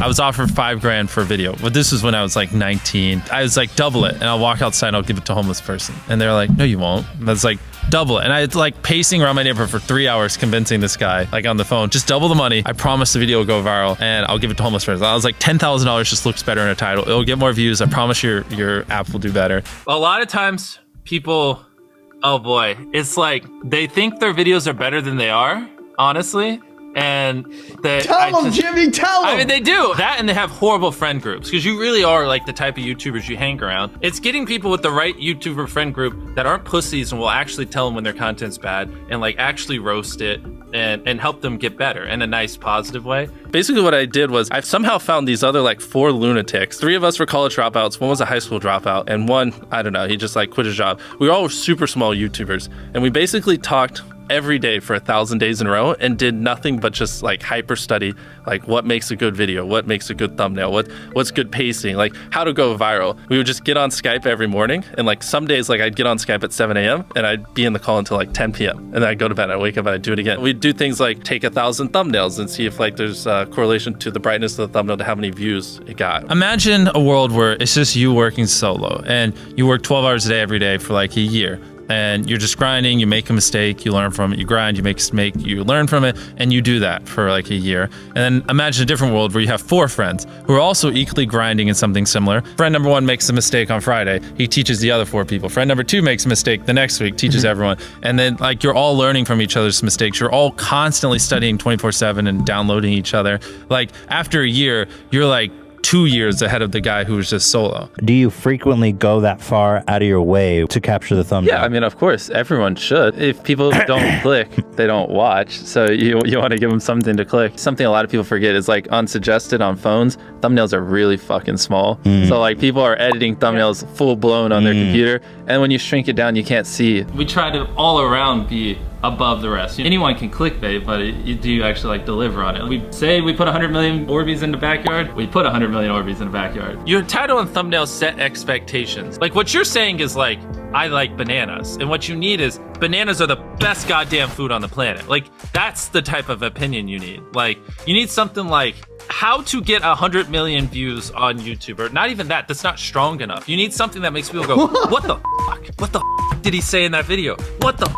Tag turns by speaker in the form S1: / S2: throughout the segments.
S1: I was offered $5,000 for a video, but this was when I was like 19. I was like, double it, and I'll walk outside and I'll give it to a homeless person. And they're like, no, you won't. And I was like, double it. And I was like pacing around my neighborhood for 3 hours convincing this guy, like on the phone, just double the money. I promise the video will go viral and I'll give it to homeless person. I was like, $10,000 just looks better in a title. It'll get more views. I promise your app will do better.
S2: A lot of times people, oh boy, it's like they think their videos are better than they are, honestly. And
S3: tell them, Jimmy, tell them.
S2: I mean, they do that, and they have horrible friend groups because you really are like the type of YouTubers you hang around. It's getting people with the right YouTuber friend group that aren't pussies and will actually tell them when their content's bad and like actually roast it and help them get better in a nice, positive way.
S1: Basically what I did was I've somehow found these other like 4 lunatics. 3 of us were college dropouts. One was a high school dropout, and one, I don't know, he just like quit his job. We were all super small YouTubers, and we basically talked every day for 1,000 days in a row and did nothing but just like hyper study, like what makes a good video, what makes a good thumbnail, what's good pacing, like how to go viral. We would just get on Skype every morning, and like some days like I'd get on Skype at 7 a.m. and I'd be in the call until like 10 p.m. and then I'd go to bed, I'd wake up and I'd do it again. We'd do things like take 1,000 thumbnails and see if like there's a correlation to the brightness of the thumbnail to how many views it got.
S4: Imagine a world where it's just you working solo and you work 12 hours a day every day for like a year. And you're just grinding, you make a mistake, you learn from it, you grind, you make a mistake, you learn from it, and you do that for like a year. And then imagine a different world where you have 4 friends who are also equally grinding in something similar. Friend number 1 makes a mistake on Friday, he teaches the other 4 people. Friend number 2 makes a mistake the next week, teaches everyone. And then like you're all learning from each other's mistakes. You're all constantly studying 24/7 and downloading each other. Like after a year, you're like 2 years ahead of the guy who was just solo.
S5: Do you frequently go that far out of your way to capture the thumbnail?
S1: Yeah, I mean, of course, everyone should. If people don't click, they don't watch. So you want to give them something to click. Something a lot of people forget is like unsuggested on phones, thumbnails are really fucking small. So like people are editing thumbnails full blown on their computer, and when you shrink it down, you can't see.
S2: We try to all around be above the rest. Anyone can clickbait, but do you actually like deliver on it? We say we put 100 million Orbeez in the backyard, we put 100 million Orbeez in the backyard. Your title and thumbnail set expectations. Like what you're saying is like, I like bananas. And what you need is, bananas are the best goddamn food on the planet. Like that's the type of opinion you need. Like you need something like, how to get 100 million views on YouTube, or not even that, that's not strong enough. You need something that makes people go, what the fuck? What the fuck did he say in that video? What the fuck?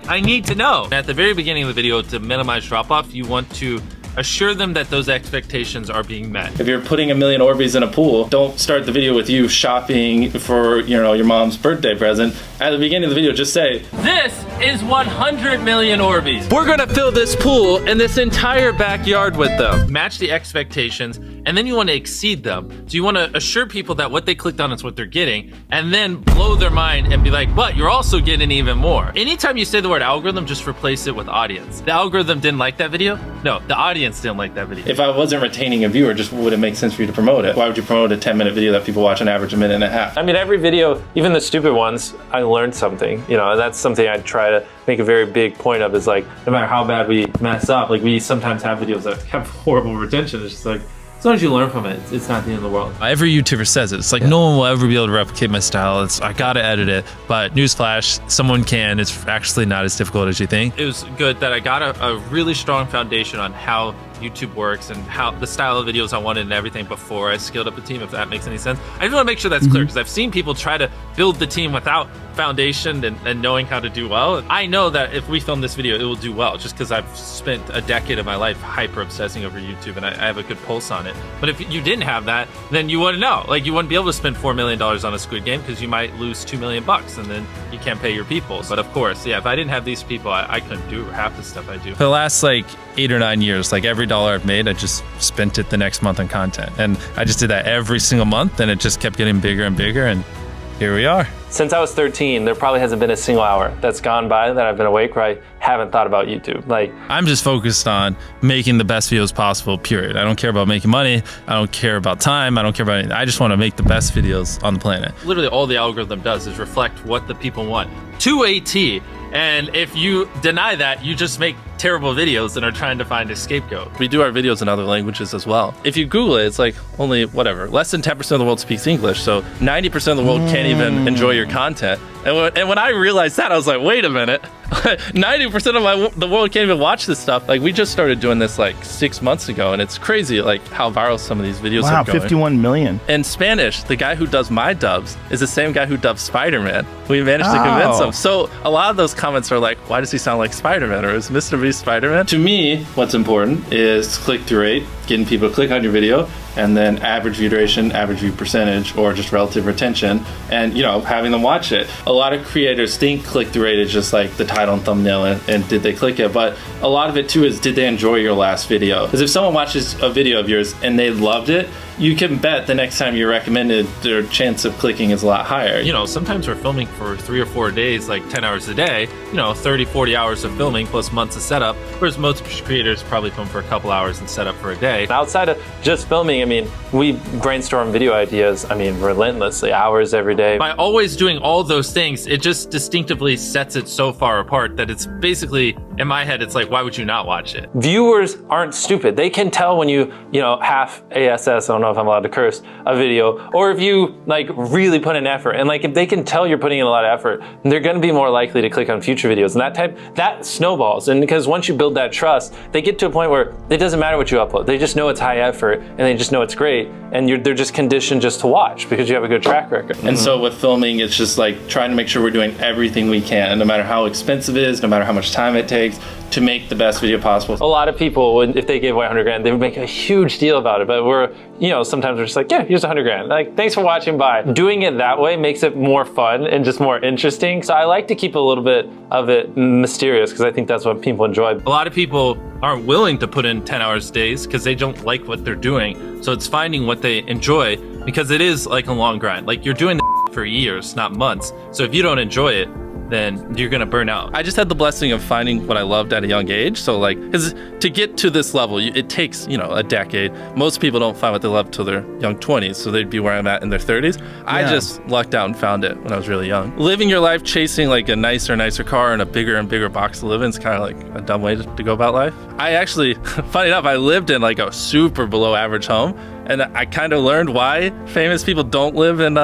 S2: I need to know. At the very beginning of the video, to minimize drop-off, you want to assure them that those expectations are being met.
S1: If you're putting 1 million Orbeez in a pool, don't start the video with you shopping for, you know, your mom's birthday present. At the beginning of the video, just say,
S2: this is 100 million Orbeez. We're gonna fill this pool and this entire backyard with them. Match the expectations, and then you want to exceed them. So you want to assure people that what they clicked on is what they're getting, and then blow their mind and be like, but you're also getting even more. Anytime you say the word algorithm, just replace it with audience. The algorithm didn't like that video? No, the audience didn't like that video.
S1: If I wasn't retaining a viewer, just would it make sense for you to promote it? Why would you promote a 10-minute video that people watch on average a minute and a half?
S6: I mean, every video, even the stupid ones, I learned something, you know, and that's something I try to make a very big point of, is like, no matter how bad we mess up, like we sometimes have videos that have horrible retention. It's just like, as long as you learn from it, it's not the end of the world.
S4: Every YouTuber says it. It's like, no one will ever be able to replicate my style. I gotta edit it. But newsflash, someone can. It's actually not as difficult as you think.
S2: It was good that I got a really strong foundation on how YouTube works and how the style of videos I wanted and everything before I scaled up the team, if that makes any sense. I just want to make sure that's clear, because I've seen people try to build the team without foundation and knowing how to do well. I know that if we film this video, it will do well, just because I've spent a decade of my life hyper obsessing over YouTube and I have a good pulse on it. But if you didn't have that, then you wouldn't know. Like you wouldn't be able to spend $4 million on a Squid Game, because you might lose $2 million and then you can't pay your people. But of course, yeah, if I didn't have these people, I couldn't do half the stuff I do.
S4: For the last like 8 or 9 years, like every dollar I've made, I just spent it the next month on content. And I just did that every single month, and it just kept getting bigger and bigger, and here we are.
S6: Since I was 13, there probably hasn't been a single hour that's gone by that I've been awake where I haven't thought about YouTube. Like,
S4: I'm just focused on making the best videos possible, period. I don't care about making money. I don't care about time. I don't care about anything. I just want to make the best videos on the planet.
S2: Literally all the algorithm does is reflect what the people want to a T. And if you deny that, you just make terrible videos and are trying to find a scapegoat.
S1: We do our videos in other languages as well. If you Google it, it's like only whatever, less than 10% of the world speaks English. So 90% of the world can't even enjoy your content. And when I realized that, I was like, wait a minute, 90% of the world can't even watch this stuff. Like, we just started doing this like 6 months ago, and it's crazy like how viral some of these videos are going.
S3: 51 million.
S1: In Spanish, the guy who does my dubs is the same guy who dubbed Spider-Man. We managed to convince him. So a lot of those comments are like, why does he sound like Spider-Man? Or is MrBest Spider-Man?
S2: To me, what's important is click-through rate, getting people to click on your video, and then average view duration, average view percentage, or just relative retention, and having them watch it. A lot of creators think click-through rate is just like the title and thumbnail and did they click it, but a lot of it too is, did they enjoy your last video? Because if someone watches a video of yours and they loved it, you can bet the next time you're recommended, their chance of clicking is a lot higher.
S4: Sometimes we're filming for 3 or 4 days, like 10 hours a day, 30, 40 hours of filming plus months of setup, whereas most creators probably film for a couple hours and set up for a day.
S6: Outside of just filming, we brainstorm video ideas, relentlessly, hours every day.
S4: By always doing all those things, it just distinctively sets it so far apart that it's basically, in my head, it's like, why would you not watch it?
S6: Viewers aren't stupid. They can tell when you half ASS, I don't know if I'm allowed to curse, a video, or if you really put in effort. And if they can tell you're putting in a lot of effort, they're gonna be more likely to click on future videos. And that snowballs. And because once you build that trust, they get to a point where it doesn't matter what you upload. They just know it's high effort and they just know it's great. And they're just conditioned just to watch because you have a good track record.
S2: And so with filming, it's just trying to make sure we're doing everything we can, no matter how expensive it is, no matter how much time it takes, to make the best video possible.
S6: A lot of people, if they gave away 100 grand, they would make a huge deal about it. But sometimes we're just like, yeah, here's 100 grand. Thanks for watching, bye. Doing it that way makes it more fun and just more interesting. So I like to keep a little bit of it mysterious because I think that's what people enjoy.
S4: A lot of people aren't willing to put in 10 hours days because they don't like what they're doing. So it's finding what they enjoy, because it is like a long grind. You're doing for years, not months. So if you don't enjoy it, then you're gonna burn out.
S1: I just had the blessing of finding what I loved at a young age. So because to get to this level, it takes, a decade. Most people don't find what they love till their young 20s. So they'd be where I'm at in their 30s. Yeah. I just lucked out and found it when I was really young. Living your life chasing a nicer car and a bigger and bigger box to live in is kind of a dumb way to go about life. I actually, funny enough, I lived in a super below average home. And I kind of learned why famous people don't live in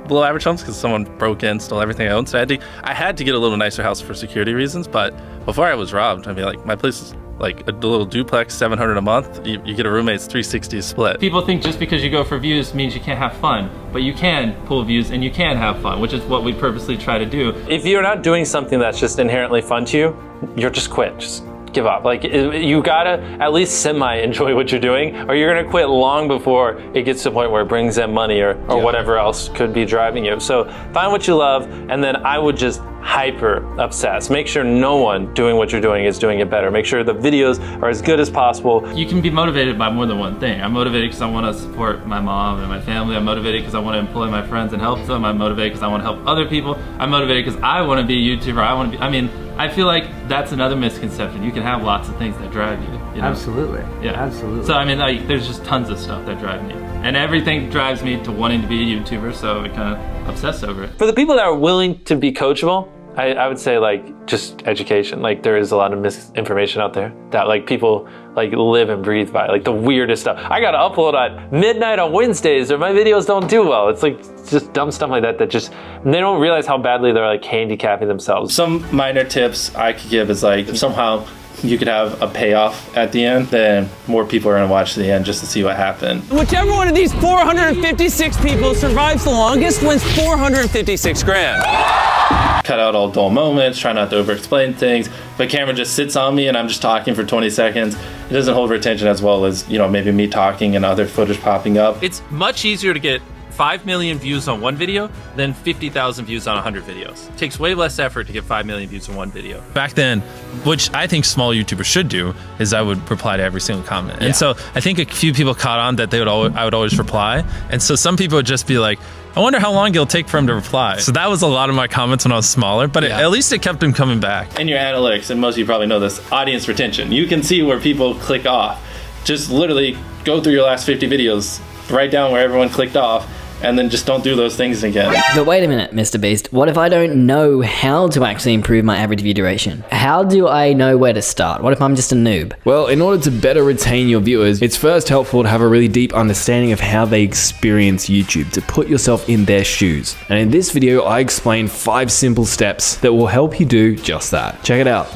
S1: below average homes, because someone broke in, stole everything I owned. So I had to get a little nicer house for security reasons. But before I was robbed, my place is a little duplex, $700 a month. You get a roommate's $360 split.
S2: People think just because you go for views means you can't have fun, but you can pull views and you can have fun, which is what we purposely try to do.
S6: If you're not doing something that's just inherently fun to you, you're just quit. Just give up. You gotta at least semi-enjoy what you're doing, or you're gonna quit long before it gets to the point where it brings in money or whatever else could be driving you. So find what you love, and then I would just hyper obsess. Make sure no one doing what you're doing is doing it better. Make sure the videos are as good as possible.
S2: You can be motivated by more than one thing. I'm motivated because I want to support my mom and my family. I'm motivated because I want to employ my friends and help them. I'm motivated because I want to help other people. I'm motivated because I want to be a YouTuber. I feel like that's another misconception. You can have lots of things that drive you.
S3: Absolutely.
S2: Yeah.
S3: Absolutely.
S2: So there's just tons of stuff that drive me. And everything drives me to wanting to be a YouTuber, so I kind of obsess over it.
S6: For the people that are willing to be coachable, I would say just education. There is a lot of misinformation out there that people live and breathe by, the weirdest stuff. I gotta upload at midnight on Wednesdays or my videos don't do well. It's just dumb stuff like that they don't realize how badly they're handicapping themselves.
S2: Some minor tips I could give is if somehow you could have a payoff at the end, then more people are gonna watch to the end just to see what happened.
S7: Whichever one of these 456 people survives the longest wins 456 grand.
S2: Cut out all dull moments, try not to over-explain things. If a camera just sits on me and I'm just talking for 20 seconds, it doesn't hold retention as well as, maybe me talking and other footage popping up.
S4: It's much easier to get 5 million views on one video than 50,000 views on 100 videos. It takes way less effort to get 5 million views on one video. Back then, which I think small YouTubers should do, is I would reply to every single comment. Yeah. And so I think a few people caught on that I would always reply. And so some people would just be like, I wonder how long it'll take for him to reply. So that was a lot of my comments when I was smaller, but at least it kept him coming back.
S2: In your analytics, and most of you probably know this, audience retention. You can see where people click off. Just literally go through your last 50 videos, write down where everyone clicked off,
S1: and then just don't do those things again.
S8: But wait a minute, Mr. Beast. What if I don't know how to actually improve my average view duration? How do I know where to start? What if I'm just a noob?
S9: Well, in order to better retain your viewers, it's first helpful to have a really deep understanding of how they experience YouTube, to put yourself in their shoes. And in this video, I explain 5 simple steps that will help you do just that. Check it out.